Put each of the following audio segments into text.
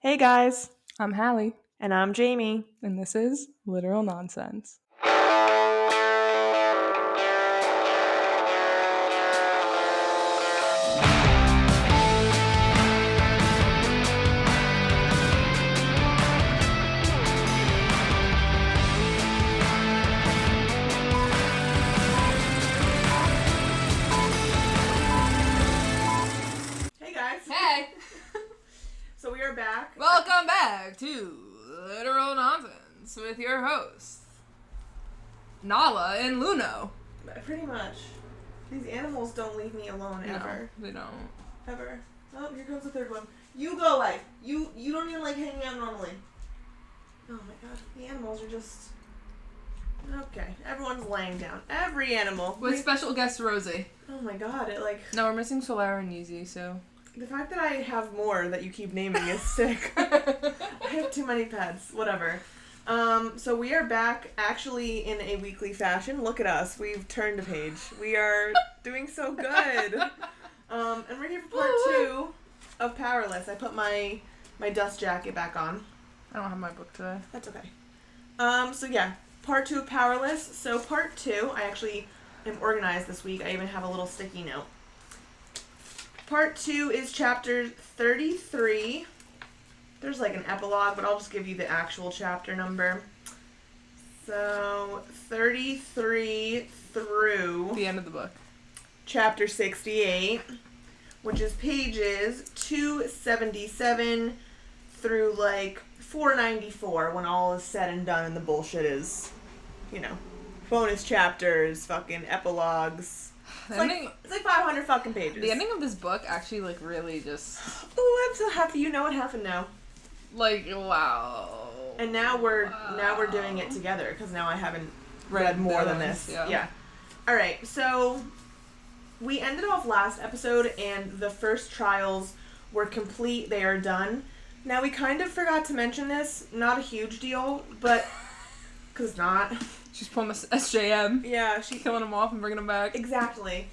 Hey guys, I'm Hallee, and I'm Jamie. and this is Literal Nonsense. Hey guys. Hey! So we are back. Welcome back to Literal Nonsense with your hosts, Nala and Luno. Pretty much. These animals don't leave me alone ever. No, they don't. Ever. Oh, here comes the third one. You go away. You don't even like hanging out normally. Oh my god. The animals are just... Okay. Everyone's laying down. Every animal. With special guest Rosie. Oh my god. It like... No, we're missing Solara and Yeezy, so... The fact that I have more that you keep naming is sick. I have too many pets. Whatever. So we are back actually in a weekly fashion. Look at us. We've turned a page. We are doing so good. And we're here for part 2 of Powerless. I put my dust jacket back on. I don't have my book today. That's okay. So yeah, part 2 of Powerless. So part 2, I actually am organized this week. I even have a little sticky note. Part 2 is chapter 33. There's like an epilogue, but I'll just give you the actual chapter number. So 33 through The end of the book. chapter 68, which is pages 277 through like 494 when all is said and done and the bullshit is, bonus chapters, fucking epilogues. It's like 500 fucking pages. The ending of this book actually, like, really just... Oh, I'm so happy you know what happened now. Like, wow. And now we're doing it together, because now I haven't read more than this. Yeah. Alright, so we ended off last episode, and the first trials were complete. They are done. Now, we kind of forgot to mention this. Not a huge deal, but... Because it's not. She's pulling the SJM. Yeah, she's killing them off and bringing them back. Exactly.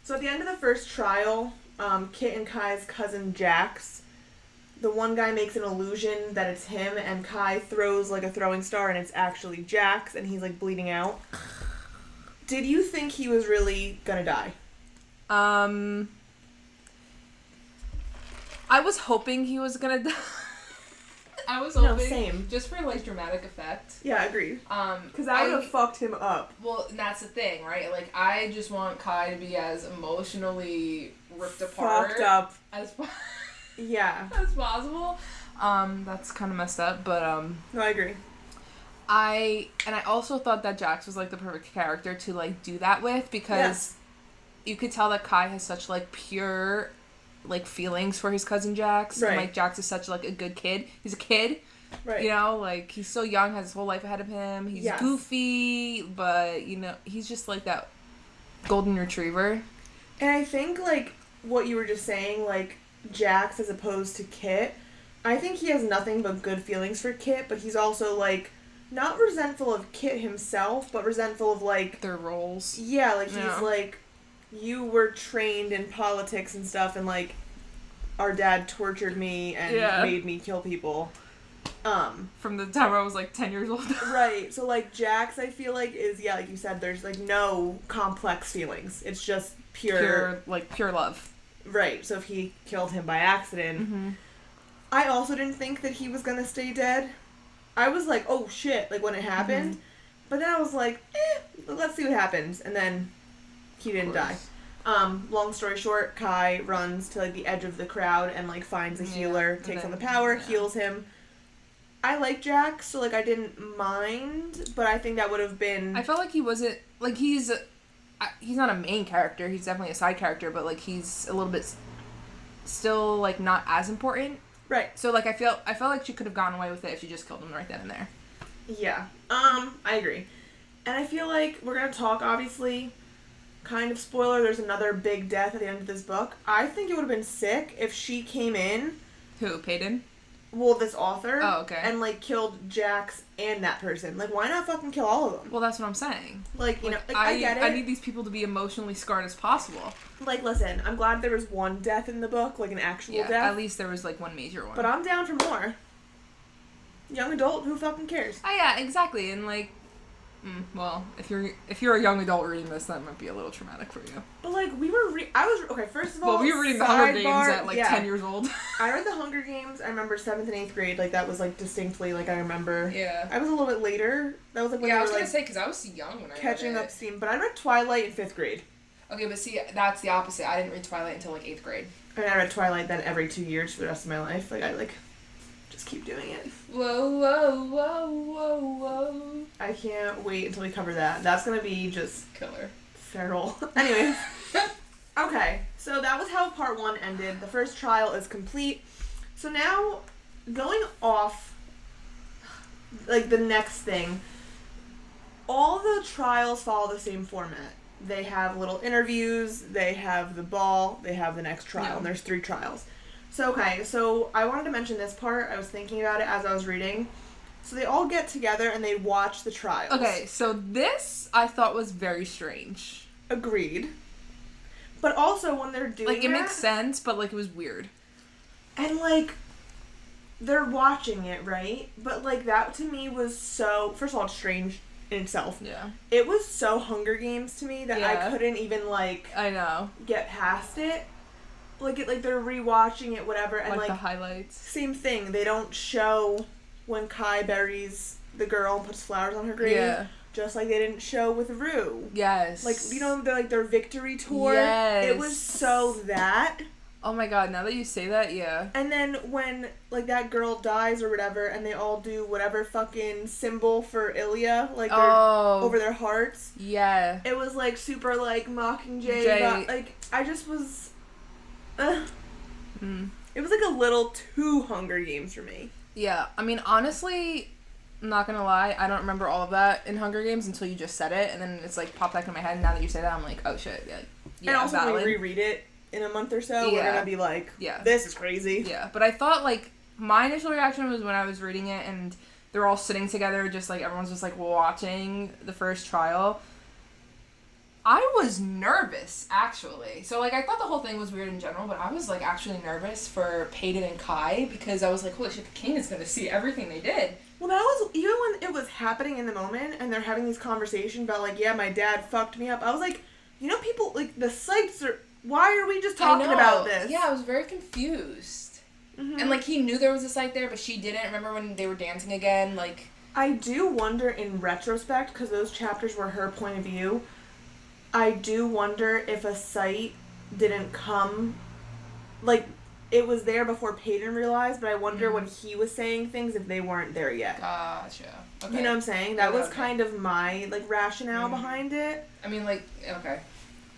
So at the end of the first trial, Kit and Kai's cousin Jax, the one guy makes an illusion that it's him, and Kai throws like a throwing star, and it's actually Jax, and he's like bleeding out. Did you think he was really gonna die? I was hoping he was gonna die. I was hoping. No, same. Just for, like, dramatic effect. Yeah, agreed. Because I would have fucked him up. Well, and that's the thing, right? Like, I just want Kai to be as emotionally ripped apart. Fucked up. As yeah. as possible. That's kind of messed up, but, No, I agree. I also thought that Jax was, like, the perfect character to, like, do that with, because you could tell that Kai has such, like, pure... like feelings for his cousin Jax, right. And like Jax is such like a good kid. He's a kid, right? Like he's so young, has his whole life ahead of him. He's goofy, but he's just like that golden retriever. And I think like what you were just saying, like Jax as opposed to Kit, I think he has nothing but good feelings for Kit, but he's also like not resentful of Kit himself, but resentful of like their roles. Yeah, like he's like, you were trained in politics and stuff, and, like, our dad tortured me and made me kill people. From the time I was, like, 10 years old. Right. So, like, Jax, I feel like, is, like you said, there's, like, no complex feelings. It's just pure love. Right. So if he killed him by accident. I also didn't think that he was gonna stay dead. I was like, oh, shit, like, when it happened. But then I was like, let's see what happens. And then... he didn't die. Long story short, Kai runs to like the edge of the crowd and like finds a healer, takes on the power, heals him. I like Jax, so like I didn't mind, but I think that would have been... I felt like he wasn't like he's not a main character. He's definitely a side character, but like he's a little bit still like not as important. Right. So like I felt like she could have gone away with it if she just killed him right then and there. Yeah. I agree. And I feel like we're gonna talk obviously. Kind of spoiler, there's another big death at the end of this book. I think it would have been sick if she came in. Who, Peyton? Well, this author. Oh, okay. And, like, killed Jax and that person. Like, why not fucking kill all of them? Well, that's what I'm saying. Like, you know, like, I get it. I need these people to be emotionally scarred as possible. Like, listen, I'm glad there was one death in the book, like an actual death. At least there was, like, one major one. But I'm down for more. Young adult, who fucking cares? Oh, yeah, exactly. And, like, well, if you're a young adult reading this, that might be a little traumatic for you. But, like, okay, first of all, well, we were reading the Hunger Games at, like, 10 years old. I read the Hunger Games, I remember 7th and 8th grade, like, that was, like, distinctly, like, I remember. Yeah. I was a little bit later. That was, like, when I I was gonna say, because I was young when I catching read it. up steam. But I read Twilight in 5th grade. Okay, but see, that's the opposite. I didn't read Twilight until, like, 8th grade. I mean, I read Twilight then every 2 years for the rest of my life. Like, I, like, just keep doing it. Whoa, whoa, whoa, whoa, whoa. I can't wait until we cover that. That's gonna be just... killer. Feral. Anyways. Okay, so that was how part 1 ended. The first trial is complete. So now, going off, like, the next thing, all the trials follow the same format. They have little interviews, they have the ball, they have the next trial, and there's 3 trials. So, okay, so I wanted to mention this part. I was thinking about it as I was reading. So they all get together and they watch the trials. Okay, so this I thought was very strange. Agreed. But also when they're doing like, it makes sense, but, like, it was weird. And, like, they're watching it, right? But, like, that to me was so... First of all, it's strange in itself. Yeah. It was so Hunger Games to me that I couldn't even, like... I know. Get past it. Like, they're rewatching it, whatever, and, like... the highlights. Same thing. They don't show when Kai buries the girl and puts flowers on her grave. Yeah. Just like they didn't show with Rue. Yes. Like, you know, their victory tour? Yes. It was so that... Oh my god, now that you say that, yeah. And then when, like, that girl dies or whatever, and they all do whatever fucking symbol for Ilya, like, over their hearts. Yeah. It was, like, super, like, Mockingjay. Like, I just was... It was, like, a little too Hunger Games for me. Yeah. I mean, honestly, I'm not gonna lie, I don't remember all of that in Hunger Games until you just said it, and then it's, like, popped back in my head, and now that you say that, I'm like, oh, shit, yeah. And also, when we reread it in a month or so, we're gonna be like, this is crazy. Yeah, but I thought, like, my initial reaction was when I was reading it, and they're all sitting together, just, like, everyone's just, like, watching the first trial. I was nervous, actually. So, like, I thought the whole thing was weird in general, but I was, like, actually nervous for Peyton and Kai, because I was like, holy shit, the king is gonna see everything they did. Well, that was, even when it was happening in the moment, and they're having these conversations about, like, yeah, my dad fucked me up, I was like, you know, people, like, the sites are, why are we just talking about this? Yeah, I was very confused. Mm-hmm. And, like, he knew there was a site there, but she didn't. Remember when they were dancing again? Like, I do wonder in retrospect, because those chapters were her point of view, I do wonder if a site didn't come, like, it was there before Peyton realized, but I wonder when he was saying things if they weren't there yet. Gotcha. Okay. You know what I'm saying? That was kind of my, like, rationale behind it. I mean, like, okay.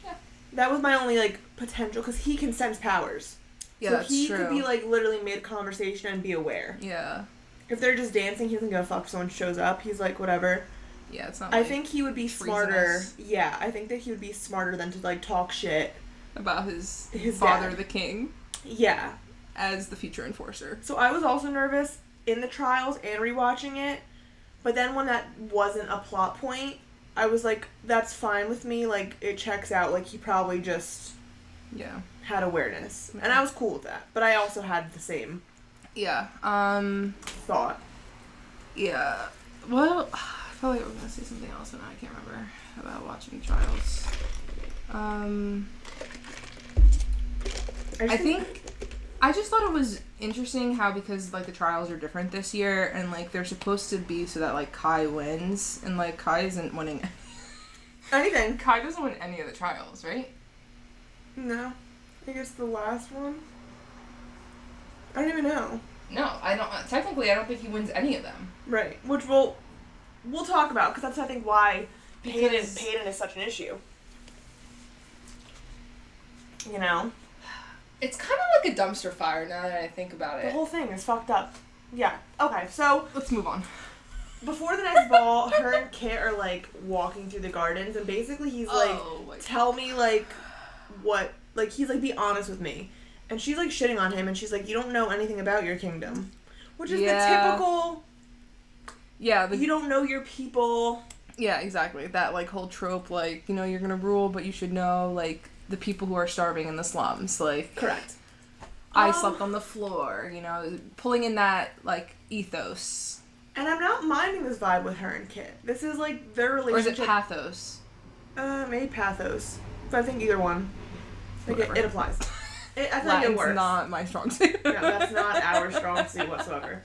Yeah. That was my only, like, potential, because he can sense powers. Yeah, so that's he true. could be, like, literally mid-conversation and be aware. Yeah. If they're just dancing, he doesn't give a fuck if someone shows up. He's like, whatever. Yeah, it's not, I think he would be smarter. Yeah, I think that he would be smarter than to, like, talk shit. About his father, dad. The king. Yeah. As the future enforcer. So I was also nervous in the trials and rewatching it. But then when that wasn't a plot point, I was like, that's fine with me. Like, it checks out. Like, he probably just... Yeah. Had awareness. And I was cool with that. But I also had the same... Yeah. Thought. Yeah. Well... I felt like we were going to say something else, and I can't remember about watching trials. I just thought it was interesting how, because, like, the trials are different this year, and, like, they're supposed to be so that, like, Kai wins, and, like, Kai isn't winning anything. Kai doesn't win any of the trials, right? No. I guess the last one? I don't even know. No, I don't. Technically, I don't think he wins any of them. Right. Which we'll talk about, because that's, I think, why Peyton is such an issue. You know? It's kind of like a dumpster fire now that I think about it. The whole thing is fucked up. Yeah. Okay, so... Let's move on. Before the next ball, her and Kit are, like, walking through the gardens, and basically he's like, tell me, like, what... Like, he's like, be honest with me. And she's, like, shitting on him, and she's like, you don't know anything about your kingdom. Which is the typical... Yeah. You don't know your people. Yeah, exactly. That, like, whole trope, like, you know, you're gonna rule, but you should know, like, the people who are starving in the slums. Like... Correct. I slept on the floor, you know, pulling in that, like, ethos. And I'm not minding this vibe with her and Kit. This is, like, their relationship. Or is it pathos? Maybe pathos. But I think either one. Like, it applies. I feel like it works. That's not my strong suit. No, that's not our strong suit whatsoever.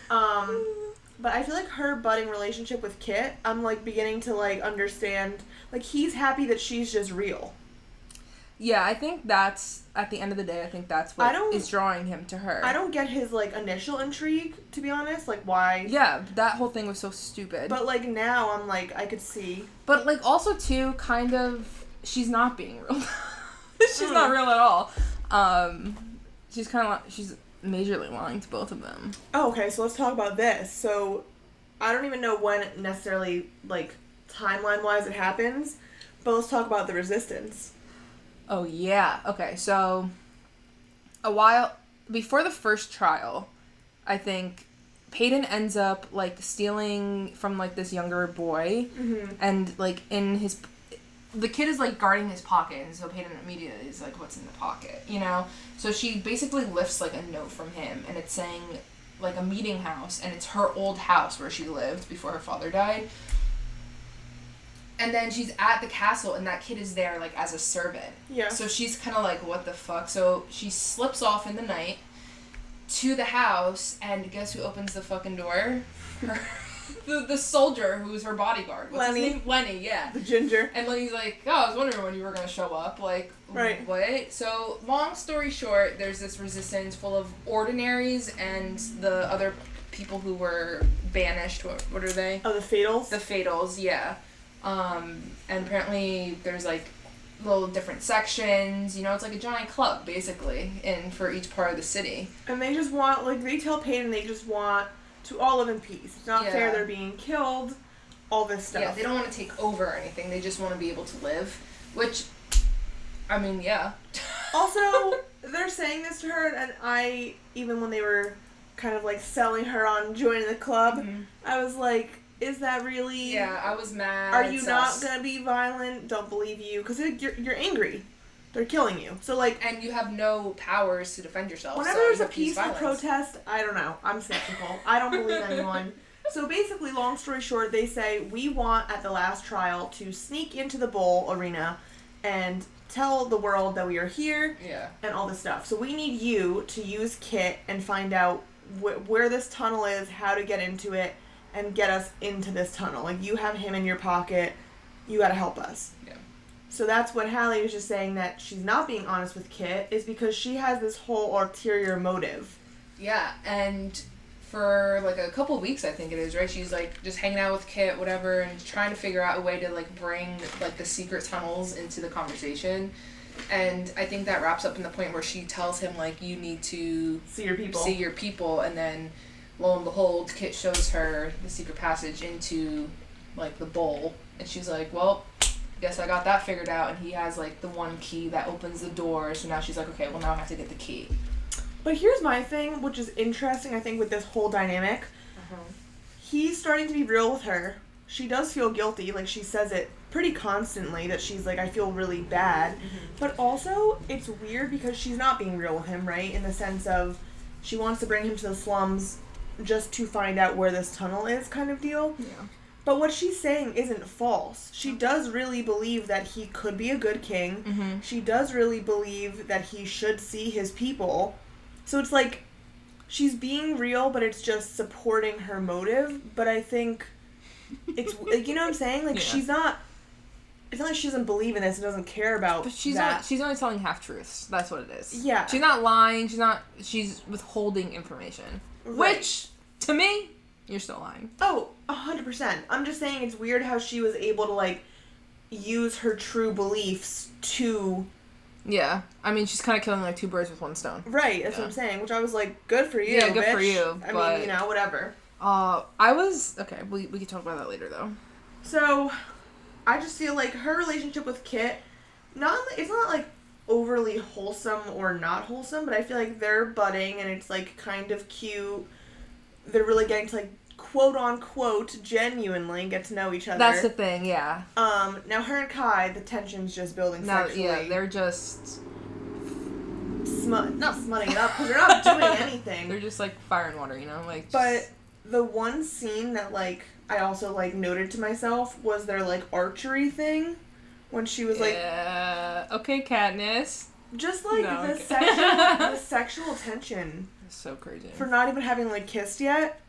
But I feel like her budding relationship with Kit, I'm, like, beginning to, like, understand. Like, he's happy that she's just real. Yeah, I think that's, at the end of the day, I think that's what is drawing him to her. I don't get his, like, initial intrigue, to be honest. Like, why? Yeah, that whole thing was so stupid. But, like, now I'm, like, I could see. But, like, also, too, kind of, she's not being real. She's not real at all. She's kind of, she's majorly lying to both of them. Oh, okay, so let's talk about this. So, I don't even know when necessarily, like, timeline-wise it happens, but let's talk about the resistance. Oh, yeah. Okay, so a while before the first trial, I think Peyton ends up, like, stealing from, like, this younger boy. Mm-hmm. And, like, the kid is, like, guarding his pocket, and so Peyton immediately is like, what's in the pocket, you know? So she basically lifts, like, a note from him, and it's saying, like, a meeting house, and it's her old house where she lived before her father died. And then she's at the castle, and that kid is there, like, as a servant. Yeah. So she's kind of like, what the fuck? So she slips off in the night to the house, and guess who opens the fucking door? The soldier who's her bodyguard. What's Lenny. his name? Lenny, yeah. The ginger. And Lenny's like, oh, I was wondering when you were going to show up. Like, right. What? So, long story short, there's this resistance full of ordinaries and the other people who were banished. What are they? Oh, the Fatals? The Fatals, yeah. And apparently there's, like, little different sections, you know, it's like a giant club, basically, for each part of the city. And they just want, like, they tell Peyton they just want to all live in peace. It's not fair they're being killed, all this stuff. Yeah, they don't want to take over or anything, they just want to be able to live, which, I mean, yeah. Also, they're saying this to her, and even when they were kind of, like, selling her on joining the club, mm-hmm. I was like, is that really... Yeah, I was mad. Are you not going to be violent? Don't believe you. Because you're angry. They're killing you. So, like... And you have no powers to defend yourself. Whenever there's a peaceful protest, I don't know. I'm skeptical. I don't believe anyone. So, basically, long story short, they say, we want, at the last trial, to sneak into the bowl arena and tell the world that we are here. Yeah. And all this stuff. So, we need you to use Kit and find out where this tunnel is, how to get into it, and get us into this tunnel. Like, you have him in your pocket. You gotta help us. Yeah. So that's what Hallee was just saying, that she's not being honest with Kit, is because she has this whole ulterior motive. Yeah, and for, like, a couple of weeks, I think it is, right? She's, like, just hanging out with Kit, whatever, and trying to figure out a way to, like, bring, like, the secret tunnels into the conversation. And I think that wraps up in the point where she tells him, like, you need to... See your people. And then... Lo and behold, Kit shows her the secret passage into, like, the bowl. And she's like, well, guess I got that figured out. And he has, like, the one key that opens the door. So now she's like, okay, well, now I have to get the key. But here's my thing, which is interesting, I think, with this whole dynamic. Uh-huh. He's starting to be real with her. She does feel guilty. Like, she says it pretty constantly, that she's like, I feel really bad. Mm-hmm. But also, it's weird because she's not being real with him, right? In the sense of she wants to bring him to the slums just to find out where this tunnel is, kind of deal. Yeah. But what she's saying isn't false. She does really believe that he could be a good king. Mm-hmm. She does really believe that he should see his people. So it's like, she's being real, but it's just supporting her motive. But I think it's, like, you know what I'm saying? Like, she's not... It's not like she doesn't believe in this and doesn't care about but she's that. She's only telling half-truths. That's what it is. Yeah. She's not lying. She's withholding information. Right. Which, to me, you're still lying. Oh, 100%. I'm just saying it's weird how she was able to, like, use her true beliefs to... Yeah. I mean, she's kind of killing, like, two birds with one stone. Right, that's what I'm saying. Which I was like, good for you, Yeah, good bitch. for you. I mean, you know, whatever. Okay, we can talk about that later, though. So, I just feel like her relationship with Kit, it's not, like, overly wholesome or not wholesome, but I feel like they're budding and it's, like, kind of cute. they're really getting to, like, quote unquote genuinely get to know each other. That's the thing, yeah. Now her and Kai, the tension's just building sexually. Yeah, they're just not smutting it up because they're not doing anything. They're just like fire and water, you know, like. But the one scene that like I also like noted to myself was their like archery thing when she was like, okay, Katniss. Just like the sexual tension. It's so crazy. For not even having like kissed yet.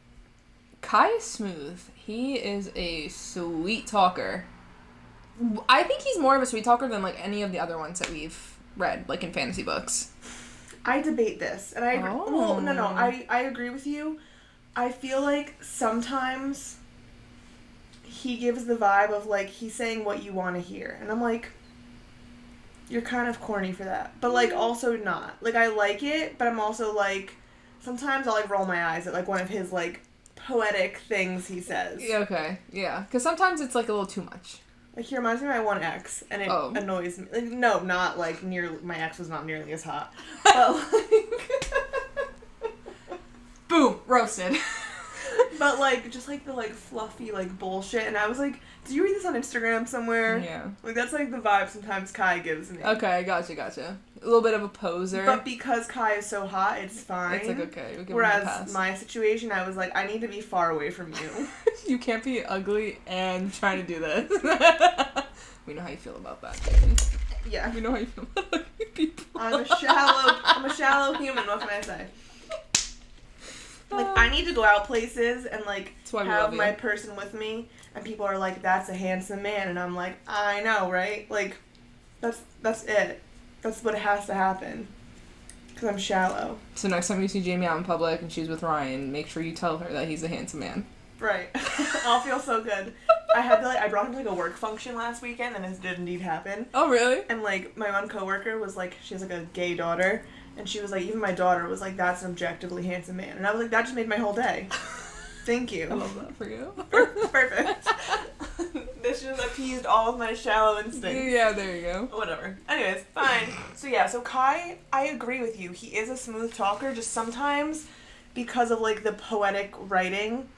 Kai is smooth. He is a sweet talker. I think he's more of a sweet talker than like any of the other ones that we've read, like in fantasy books. I debate this, and I agree. Well, no, I agree with you. I feel like sometimes he gives the vibe of like he's saying what you want to hear, and I'm like, you're kind of corny for that, but like also not. Like I like it, but I'm also like, sometimes I'll like roll my eyes at like one of his like poetic things he says. Yeah, okay, yeah, because sometimes it's like a little too much. Like he reminds me of my one ex, and it annoys me. Like, no, not like my ex was not nearly as hot, but like boom, roasted. But like just like the like fluffy like bullshit, and I was like, did you read this on Instagram somewhere? Yeah. Like that's like the vibe sometimes Kai gives me. Okay, gotcha. A little bit of a poser. But because Kai is so hot, it's fine. It's like okay. We'll give Whereas him a pass. my situation, I was like, I need to be far away from you. You can't be ugly and trying to do this. We know how you feel about that. Yeah. We know how you feel about ugly people. I'm a shallow human. What can I say? Like I need to go out places and like have my person with me, and people are like, "That's a handsome man," and I'm like, "I know, right? Like, that's it. That's what has to happen." Because I'm shallow. So next time you see Jamie out in public and she's with Ryan, make sure you tell her that he's a handsome man. Right. I'll feel so good. I brought him to like a work function last weekend, and this did indeed happen. Oh really? And like my one coworker was like, she has like a gay daughter. And she was like, even my daughter was like, that's an objectively handsome man. And I was like, that just made my whole day. Thank you. I love that for you. Perfect. This just appeased all of my shallow instincts. Yeah, there you go. Whatever. Anyways, fine. So yeah, so Kai, I agree with you. He is a smooth talker, just sometimes because of like the poetic writing,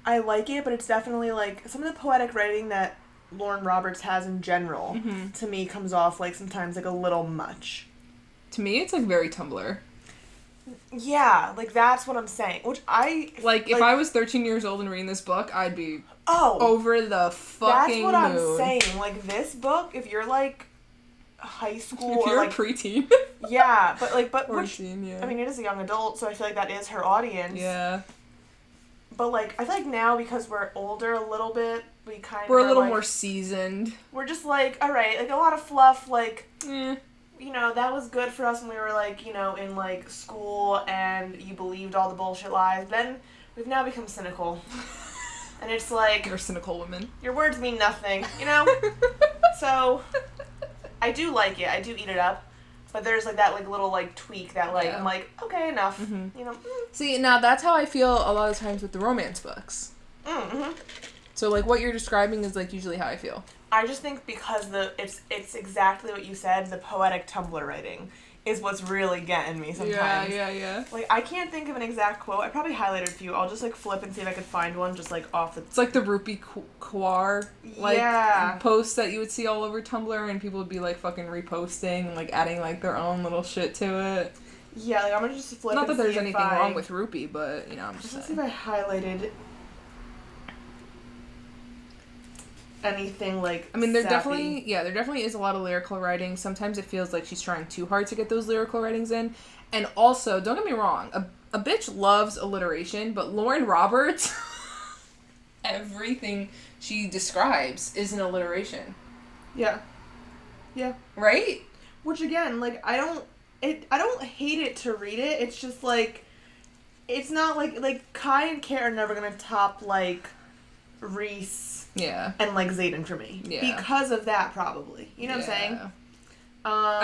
I like it, but it's definitely like some of the poetic writing that Lauren Roberts has in general, to me, comes off like sometimes like a little much. To me, it's like very Tumblr. Yeah, like that's what I'm saying. Which I like. If I was 13 years old and reading this book, I'd be over the fucking moon. That's what I'm saying. Like this book, if you're like high school, if you're or like preteen, yeah, but or which, teen, yeah. I mean, it is a young adult, so I feel like that is her audience. Yeah. But like, I feel like now because we're older a little bit, we're a little more seasoned. We're just like, all right, like a lot of fluff, like. You know, that was good for us when we were, like, you know, in, like, school and you believed all the bullshit lies. Then we've now become cynical. And it's like... You're a cynical woman. Your words mean nothing, you know? So, I do like it. I do eat it up. But there's, like, that, like, little, like, tweak that, like, I'm like, okay, enough. You know? See, now that's how I feel a lot of times with the romance books. So, like, what you're describing is, like, usually how I feel. I just think because it's exactly what you said, the poetic Tumblr writing is what's really getting me sometimes. Yeah. Like, I can't think of an exact quote. I probably highlighted a few. I'll just, like, flip and see if I could find one just, like, off the... It's like the Rupi Kaur, like, posts that you would see all over Tumblr, and people would be, like, fucking reposting and, like, adding, like, their own little shit to it. Yeah, like, I'm gonna just flip Not and that there's see anything wrong with Rupi, but, you know, I'm just saying. Let's see if I highlighted... anything like I mean, there sappy. definitely is a lot of lyrical writing. Sometimes it feels like she's trying too hard to get those lyrical writings in. And also, don't get me wrong, a bitch loves alliteration, but Lauren Roberts, everything she describes is an alliteration. Yeah. Right? Which again, like I don't hate it to read it. It's just like it's not like Kai and Kate are never gonna top like Reese. Yeah. And, like, Xaden for me. Yeah. Because of that, probably. You know what I'm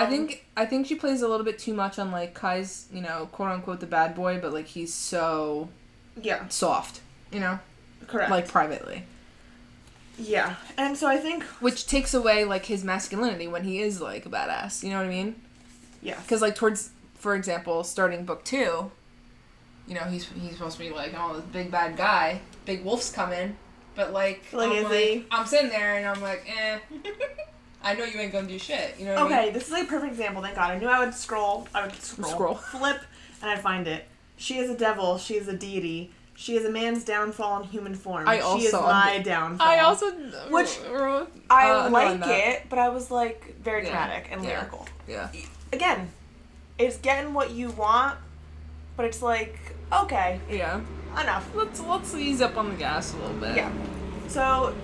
saying? I think she plays a little bit too much on, like, Kai's, you know, quote-unquote the bad boy, but, like, he's so... Yeah. Soft, you know? Correct. Like, privately. Yeah. And so I think... Which takes away, like, his masculinity when he is, like, a badass. You know what I mean? Yeah. Because, like, towards, for example, starting book 2... you know, he's supposed to be like, oh, this big bad guy, big wolf's coming, but like I'm sitting there and I'm like, I know you ain't gonna do shit. You know what I mean? This is like a perfect example. Thank God. I knew I would scroll, flip, and I'd find it. She is a devil. She is a deity. She is a man's downfall in human form. She is my downfall. Which I like it, but I was like very dramatic and lyrical. Yeah. Again, it's getting what you want, but it's like, okay. Yeah. Enough. Let's ease up on the gas a little bit. Yeah. So,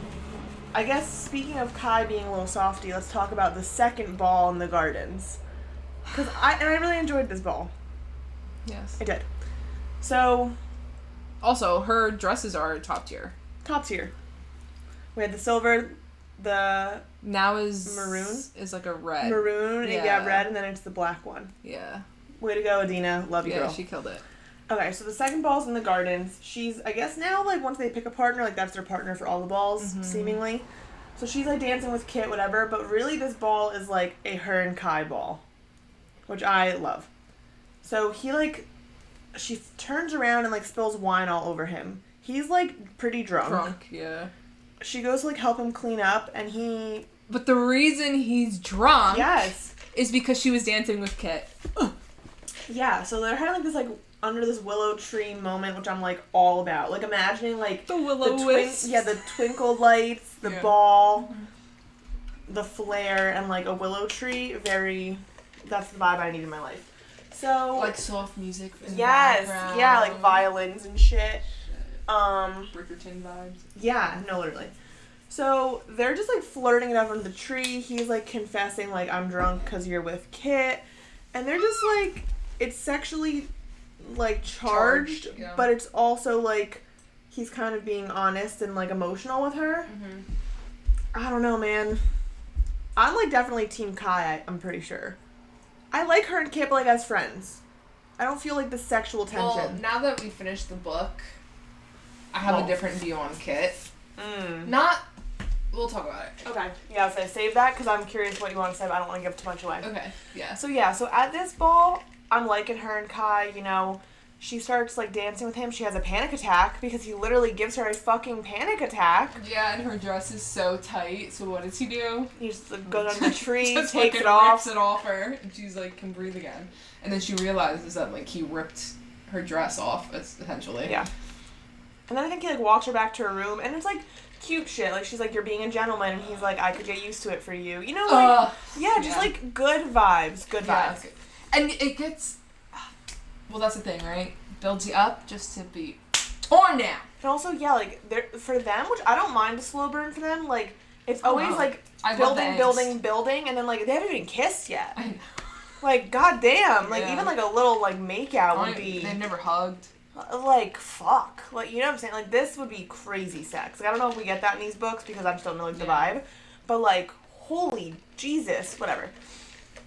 I guess speaking of Kai being a little softy, let's talk about the second ball in the gardens. Because I really enjoyed this ball. Yes. I did. So. Also, her dresses are top tier. Top tier. We had the silver, the now is maroon. Is like a red. Maroon, yeah, red, and then it's the black one. Yeah. Way to go, Adina. Love you, girl. Yeah, she killed it. Okay, so the second ball's in the gardens. She's, I guess now, like, once they pick a partner, like, that's their partner for all the balls, seemingly. So she's, like, dancing with Kit, whatever, but really this ball is, like, a her and Kai ball, which I love. So he, like, she turns around and, like, spills wine all over him. He's, like, pretty drunk. Yeah. She goes to, like, help him clean up, and he... But the reason he's drunk... Yes. Is because she was dancing with Kit. Yeah, so they're having, like, this, like, under this willow tree moment, which I'm, like, all about. Like, imagining, like... The willow wisps. The twinkle lights, the ball, the flare, and, like, a willow tree. That's the vibe I need in my life. So... Like, soft music in the background. Yeah, like, violins and shit. Bridgerton vibes. Yeah, no, literally. So, they're just, like, flirting it up under the tree. He's, like, confessing, like, I'm drunk because you're with Kit. And they're just, like... It's sexually... like charged, but it's also like he's kind of being honest and like emotional with her. I don't know, man. I'm like definitely Team Kai. I'm pretty sure. I like her and Kit, but like as friends. I don't feel like the sexual tension. Well, now that we finished the book, I have a different view on Kit. We'll talk about it. Okay. Yeah, so save that because I'm curious what you want to say, but I don't want to give too much away. Okay. Yeah. So at this ball, I'm liking her and Kai, you know. She starts, like, dancing with him. She has a panic attack because he literally gives her a fucking panic attack. Yeah, and her dress is so tight. So what does he do? He just goes under the tree, just takes it off. Rips it off her, and she's, like, can breathe again. And then she realizes that, like, he ripped her dress off, essentially. Yeah. And then I think he, like, walks her back to her room, and it's, like, cute shit. Like, she's like, you're being a gentleman, and he's like, I could get used to it for you. You know, like, like, good vibes. Good vibes. Yeah, and it gets... Well, that's the thing, right? Builds you up just to be torn down. And also, yeah, like, for them, which I don't mind a slow burn for them, like, it's always, like, building, and then, like, they haven't even kissed yet. I know. Like, goddamn. Like, even, like, a little, like, makeout would be... They've never hugged. Like, fuck. Like, you know what I'm saying? Like, this would be crazy sex. Like, I don't know if we get that in these books because I just don't know, like, the vibe. But, like, holy Jesus. Whatever.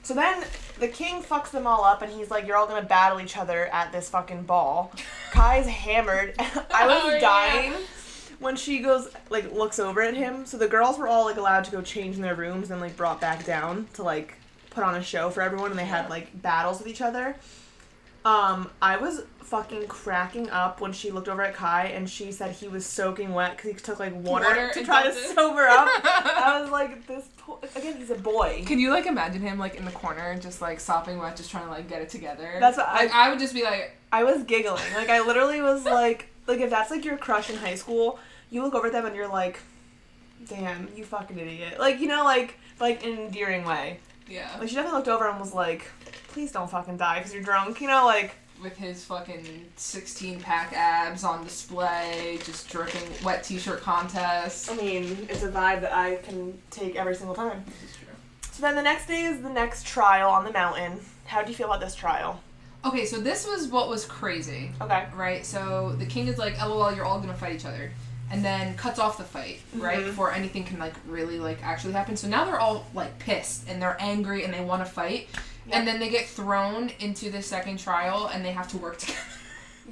So then the king fucks them all up, and he's like, you're all going to battle each other at this fucking ball. Kai's hammered. I was dying when she goes, like, looks over at him. So the girls were all, like, allowed to go change in their rooms and, like, brought back down to, like, put on a show for everyone, and they had, like, battles with each other. I was fucking cracking up when she looked over at Kai and she said he was soaking wet because he took, like, water to try to sober up. I was like, again, he's a boy. Can you, like, imagine him, like, in the corner just, like, sopping wet, just trying to, like, get it together? That's what I would just be like... I was giggling. Like, I literally was like, if that's, like, your crush in high school, you look over at them and you're like, damn, you fucking idiot. Like, you know, like in an endearing way. Yeah. Like, she definitely looked over and was like, please don't fucking die because you're drunk, you know, like... With his fucking 16-pack abs on display, just dripping wet t-shirt contest. I mean, it's a vibe that I can take every single time. This is true. So then the next day is the next trial on the mountain. How do you feel about this trial? Okay, so this was what was crazy. Okay. Right? So the king is like, LOL, you're all gonna fight each other. And then cuts off the fight, right? Before anything can, like, really, like, actually happen. So now they're all, like, pissed, and they're angry, and they want to fight. Yep. And then they get thrown into the second trial, and they have to work together.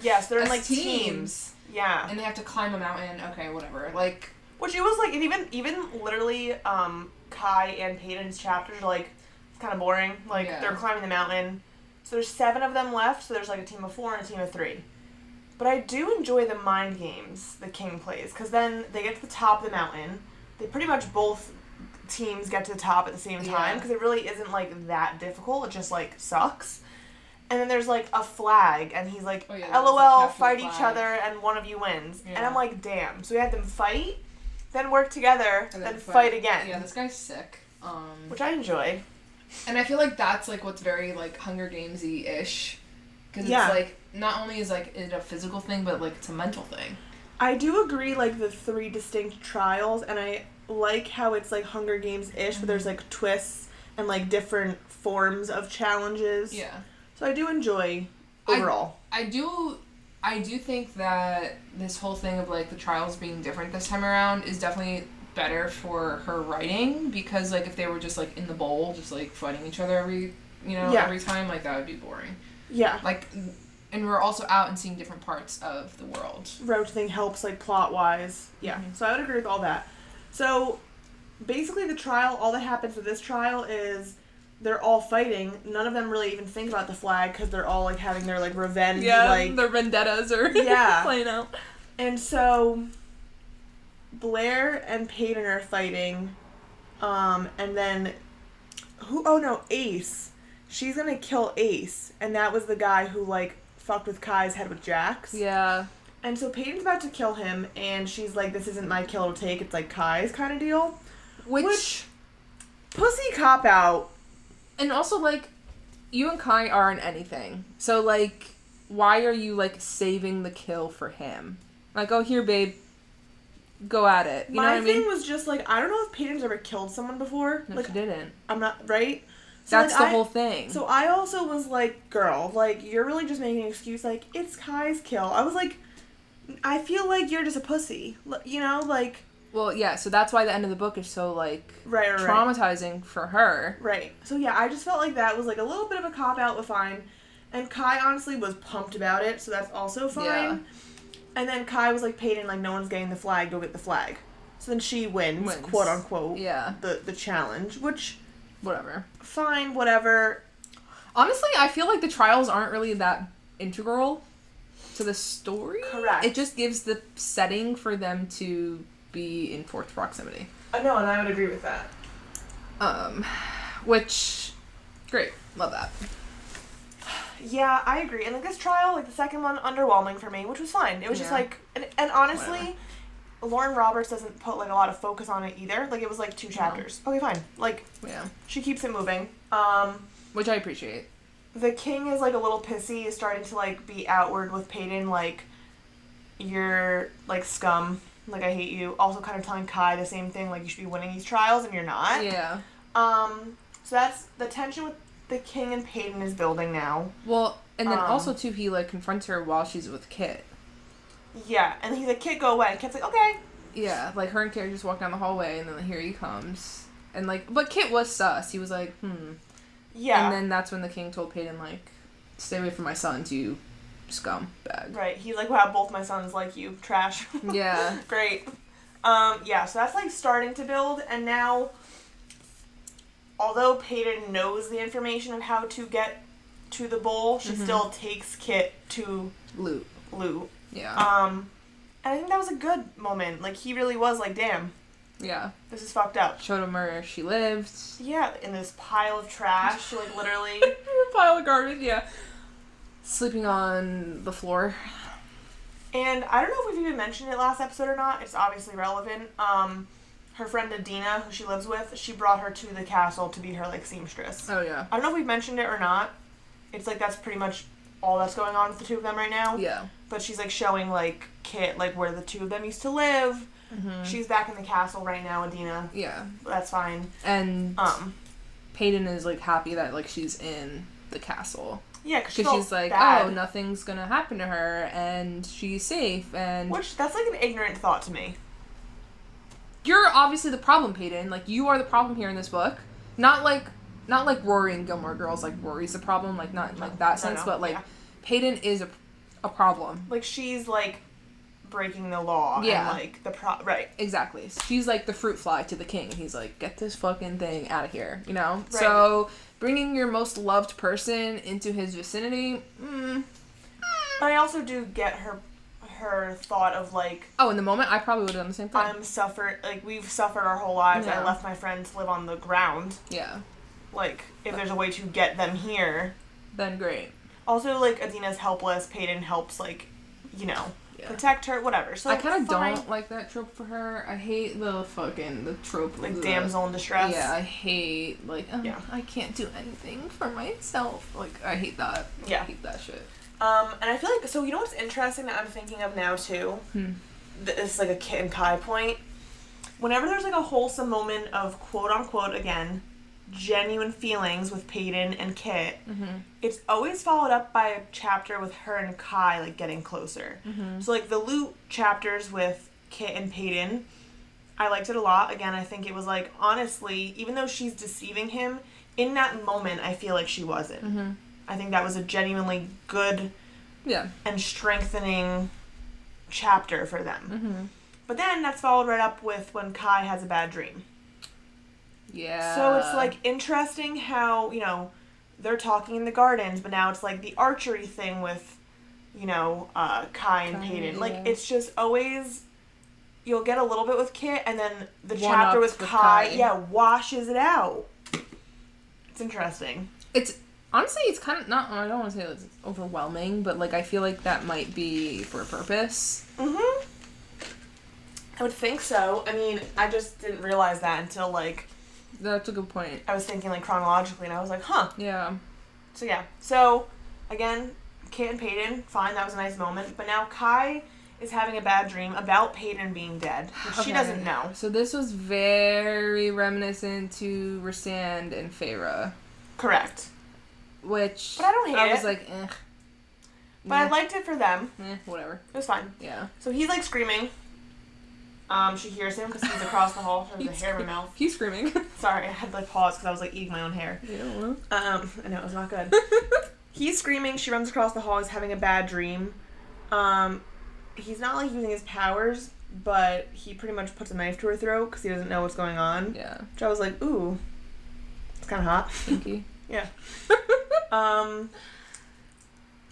Yes, they're in, like, teams. Yeah. And they have to climb a mountain. Okay, whatever. Like... Which it was, like, and even literally, Kai and Peyton's chapters are, like, it's kind of boring. Like, they're climbing the mountain. So there's 7 of them left, so there's, like, a team of 4 and a team of 3. But I do enjoy the mind games the king plays, because then they get to the top of the mountain. They pretty much both teams get to the top at the same time, because it really isn't, like, that difficult. It just, like, sucks. And then there's, like, a flag, and he's like, LOL, fight each other, and one of you wins. Yeah. And I'm like, damn. So we had them fight, then work together, then fight again. Yeah, this guy's sick. Which I enjoy. And I feel like that's, like, what's very, like, Hunger Games-y-ish. Because it's, like, not only is, like, it a physical thing, but, like, it's a mental thing. I do agree, like, the 3 distinct trials, and I like how it's, like, Hunger Games-ish, but there's, like, twists and, like, different forms of challenges. Yeah. So I do enjoy overall. I do think that this whole thing of, like, the trials being different this time around is definitely better for her writing, because, like, if they were just, like, in the bowl, just, like, fighting each other every time, like, that would be boring. Yeah. Like, and we're also out and seeing different parts of the world. Rotating helps, like, plot-wise. Yeah. Mm-hmm. So I would agree with all that. So, basically the trial, all that happens with this trial is they're all fighting. None of them really even think about the flag, because they're all, like, having their, like, revenge. Yeah, like, their vendettas are playing out. And so, Blair and Peyton are fighting, and then, Ace. She's gonna kill Ace, and that was the guy who, like, fucked with Kai's head with Jax. Yeah. And so Peyton's about to kill him, and she's like, this isn't my kill to take, it's, like, Kai's kind of deal. Which pussy cop-out. And also, like, you and Kai aren't anything. So, like, why are you, like, saving the kill for him? Like, oh, here, babe. Go at it. You know what I mean? My thing was just, like, I don't know if Peyton's ever killed someone before. No, like, she didn't. I'm not, right? So, that's like, the whole thing. So I also was like, girl, like, you're really just making an excuse, like, it's Kai's kill. I was like, I feel like you're just a pussy. You know, like... Well, yeah, so that's why the end of the book is so, like, traumatizing for her. Right. So, yeah, I just felt like that was, like, a little bit of a cop-out, but fine. And Kai, honestly, was pumped about it, so that's also fine. Yeah. And then Kai was like, Peyton, like, no one's getting the flag, go get the flag. So then she wins. Quote-unquote, the challenge, which... Whatever. Fine, whatever. Honestly, I feel like the trials aren't really that integral to the story. Correct. It just gives the setting for them to be in fourth proximity. No, and I would agree with that. Which, great. Love that. Yeah, I agree. And, like, this trial, like, the second one, underwhelming for me, which was fine. It was just, like, and honestly... Whatever. Lauren Roberts doesn't put, like, a lot of focus on it either. Like, it was, like, 2 chapters. No. Okay, fine. Like, she keeps it moving. Which I appreciate. The king is, like, a little pissy, is starting to, like, be outward with Peyton, like, you're, like, scum. Like, I hate you. Also kind of telling Kai the same thing, like, you should be winning these trials, and you're not. Yeah. So that's, the tension with the king and Peyton is building now. Well, and then also, too, he, like, confronts her while she's with Kit. Yeah, and he's like, Kit, go away. And Kit's like, okay. Yeah, like, her and Kit just walk down the hallway, and then here he comes. And, like, but Kit was sus. He was like, Yeah. And then that's when the king told Peyton, like, stay away from my sons, you scumbag. Right. He's like, wow, both my sons like you. Trash. Yeah. Great. Yeah, so that's, like, starting to build, and now, although Peyton knows the information of how to get to the bowl, she still takes Kit to Loot. Yeah. And I think that was a good moment. Like, he really was like, damn. Yeah. This is fucked up. Showed him where she lived. Yeah, in this pile of trash, like, literally. A pile of garbage, yeah. Sleeping on the floor. And I don't know if we've even mentioned it last episode or not. It's obviously relevant. Her friend Adina, who she lives with, she brought her to the castle to be her, like, seamstress. Oh, yeah. I don't know if we've mentioned it or not. It's, like, that's pretty much all that's going on with the 2 of them right now. Yeah. But she's, like, showing, like, Kit, like, where the 2 of them used to live. Mm-hmm. She's back in the castle right now, Adina. Yeah. That's fine. And Peyton is, like, happy that, like, she's in the castle. Yeah, because she's like, bad. Oh, nothing's gonna happen to her, and she's safe, and... Which, that's, like, an ignorant thought to me. You're obviously the problem, Peyton. Like, you are the problem here in this book. Not like Rory and Gilmore Girls, like, Rory's the problem, like, not in, like, that sense, but, like, Peyton is a problem. Like, she's, like, breaking the law. Yeah. And, like, right. Exactly. She's, like, the fruit fly to the king. He's like, get this fucking thing out of here, you know? Right. So, bringing your most loved person into his vicinity, But I also do get her her thought of, like... Oh, in the moment, I probably would have done the same thing. We've suffered our whole lives. Yeah. I left my friends to live on the ground. Yeah. Like, if there's a way to get them here... Then great. Also, like, Adina's helpless. Peyton helps, like, you know, protect her, whatever. So I kind of don't like that trope for her. I hate the trope of like, damsel in distress. Yeah, I hate, like, I can't do anything for myself. Like, I hate that. Yeah. I hate that shit. And I feel like, so you know what's interesting that I'm thinking of now, too? This is, like, a Kit and Kai point. Whenever there's, like, a wholesome moment of, quote-unquote, again, genuine feelings with Peyton and Kit, it's always followed up by a chapter with her and Kai, like, getting closer. So, like, the Loot chapters with Kit and Peyton, I liked it a lot. Again, I think it was, like, honestly, even though she's deceiving him, in that moment, I feel like she wasn't. I think that was a genuinely good and strengthening chapter for them. But then that's followed right up with when Kai has a bad dream. Yeah. So it's, like, interesting how, you know, they're talking in the gardens, but now it's, like, the archery thing with, you know, Kai and Peyton. Like, it's just always, you'll get a little bit with Kit, and then the chapter with Kai, washes it out. It's interesting. Honestly, it's kind of not, I don't want to say it's overwhelming, but, like, I feel like that might be for a purpose. I would think so. I mean, I just didn't realize that until, like... That's a good point. I was thinking, like, chronologically, and I was like, huh. Yeah. So, yeah. So, again, Kit and Peyton, fine, that was a nice moment. But now Kai is having a bad dream about Peyton being dead, which she doesn't know. So this was very reminiscent to Rysand and Feyre. Correct. Which... But I don't hate it. I was like, eh. But I liked it for them. Whatever. It was fine. Yeah. So he's, like, screaming. She hears him because he's across the hall. There's a hair in my mouth. He's screaming. Sorry, I had to, like, pause because I was, like, eating my own hair. Yeah. I know, it was not good. He's screaming. She runs across the hall. He's having a bad dream. He's not, like, using his powers, but he pretty much puts a knife to her throat because he doesn't know what's going on. Yeah. Which I was like, ooh. It's kind of hot. Kinky. Yeah.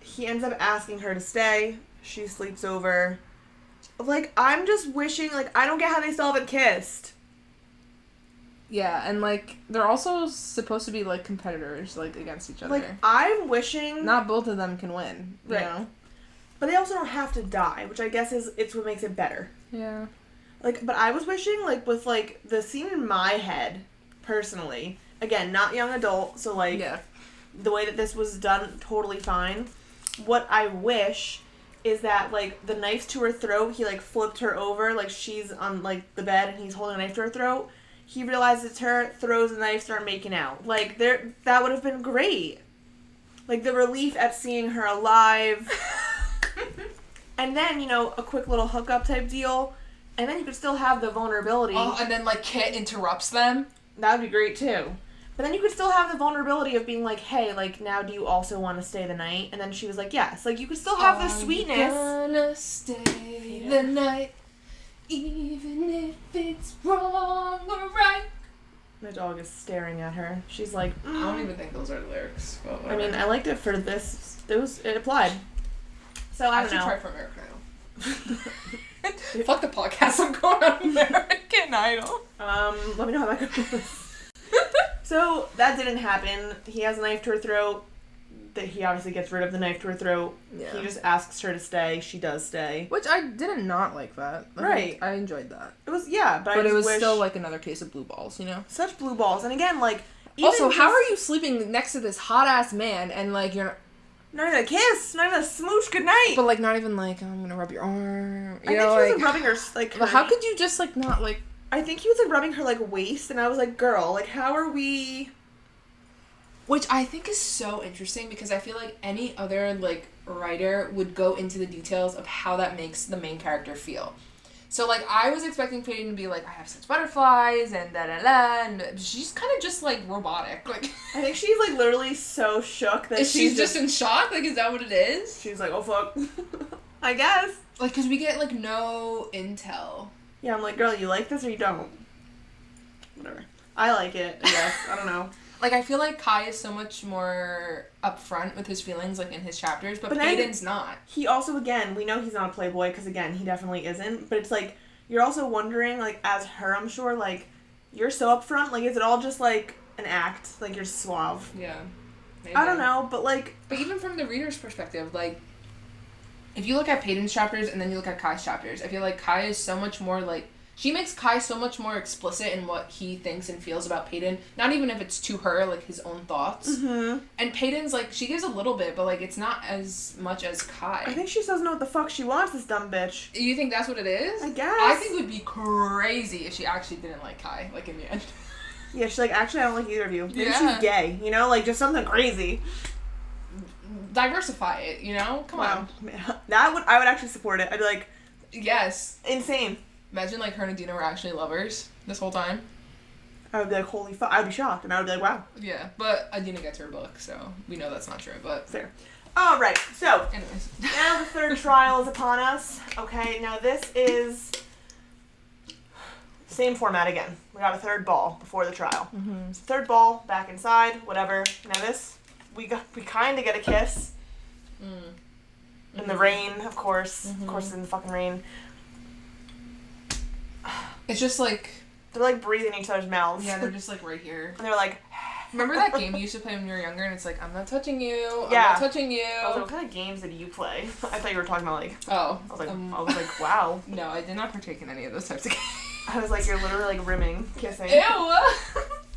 He ends up asking her to stay. She sleeps over. Like, I'm just wishing, like, I don't get how they still haven't kissed. Yeah, and, like, they're also supposed to be, like, competitors, like, against each other. Like, I'm wishing... Not both of them can win, you know? But they also don't have to die, which I guess it's what makes it better. Yeah. Like, but I was wishing, like, with, like, the scene in my head, personally, again, not young adult, so, like, the way that this was done, totally fine. What I wish... is that, like, the knife's to her throat, he, like, flipped her over, like, she's on, like, the bed, and he's holding a knife to her throat. He realizes it's her, throws the knife, start making out. Like, that would have been great. Like, the relief at seeing her alive. And then, you know, a quick little hookup type deal, and then you could still have the vulnerability. Oh, and then, like, Kit interrupts them? That would be great, too. But then you could still have the vulnerability of being like, hey, like, now do you also want to stay the night? And then she was like, yes. Like, you could still have the sweetness. I'm gonna stay the night, even if it's wrong or right. My dog is staring at her. She's like, I don't even think those are lyrics. But I mean, I liked it for this. It applied. So, I don't know. I should try for American Idol. Fuck the podcast. I'm going on American Idol. Let me know how that goes. So, that didn't happen. He has a knife to her throat. That he obviously gets rid of the knife to her throat. Yeah. He just asks her to stay. She does stay. Which I didn't not like that. Right. I enjoyed that. It was, yeah. But it was still, like, another case of blue balls, you know? Such blue balls. And again, like... Also, how are you sleeping next to this hot-ass man and, like, you're... Not even a kiss. Not even a smooch goodnight. But, like, not even, like, I'm gonna rub your arm. I think he was, like, rubbing her, like... But how could you just, like, not, like... I think he was, like, rubbing her, like, waist, and I was like, girl, like, how are we... Which I think is so interesting because I feel like any other, like, writer would go into the details of how that makes the main character feel. So, like, I was expecting Peyton to be like, I have such butterflies and da-da-da, and she's kind of just, like, robotic. Like, I think she's, like, literally so shook that she's just in shock? Like, is that what it is? She's like, oh, fuck. I guess. Like, because we get, like, no intel. Yeah, I'm like, girl, you like this or you don't? Whatever. I like it, I guess. I don't know. Like, I feel like Kai is so much more upfront with his feelings, like, in his chapters, but Peyton's not. He also, again, we know he's not a playboy, because, again, he definitely isn't, but it's, like, you're also wondering, like, as her, I'm sure, like, you're so upfront, like, is it all just, like, an act? Like, you're suave. Yeah. Maybe. I don't know, but, like... But even from the reader's perspective, like, if you look at Peyton's chapters and then you look at Kai's chapters, I feel like Kai is so much more, like... She makes Kai so much more explicit in what he thinks and feels about Peyton. Not even if it's to her, like, his own thoughts. Mm-hmm. And Peyton's, like, she gives a little bit, but, like, it's not as much as Kai. I think she doesn't know what the fuck she wants, this dumb bitch. You think that's what it is? I guess. I think it would be crazy if she actually didn't like Kai, like, in the end. Yeah, she's like, actually, I don't like either of you. Maybe she's gay, you know? Like, just something crazy. Diversify it, you know? Come on. I would actually support it. I'd be like... Yes. Insane. Imagine, like, her and Adina were actually lovers this whole time. I would be like, holy fuck. I'd be shocked, and I would be like, wow. Yeah, but Adina gets her book, so we know that's not true, but... Fair. Alright, so... Anyways. Now the third trial is upon us. Okay, now this is... Same format again. We got a third ball before the trial. Mm-hmm. Third ball, back inside, whatever. Now this, we kind of get a kiss. Mm. In the rain, of course. Mm-hmm. Of course it's in the fucking rain. It's just like... They're like breathing each other's mouths. Yeah, they're just like right here. And they're like... Remember that game you used to play when you were younger and it's like, I'm not touching you, I'm not touching you. I was like, what kind of games did you play? I thought you were talking about like... Oh. I was like, wow. No, I did not partake in any of those types of games. I was like, you're literally like rimming, kissing. Ew!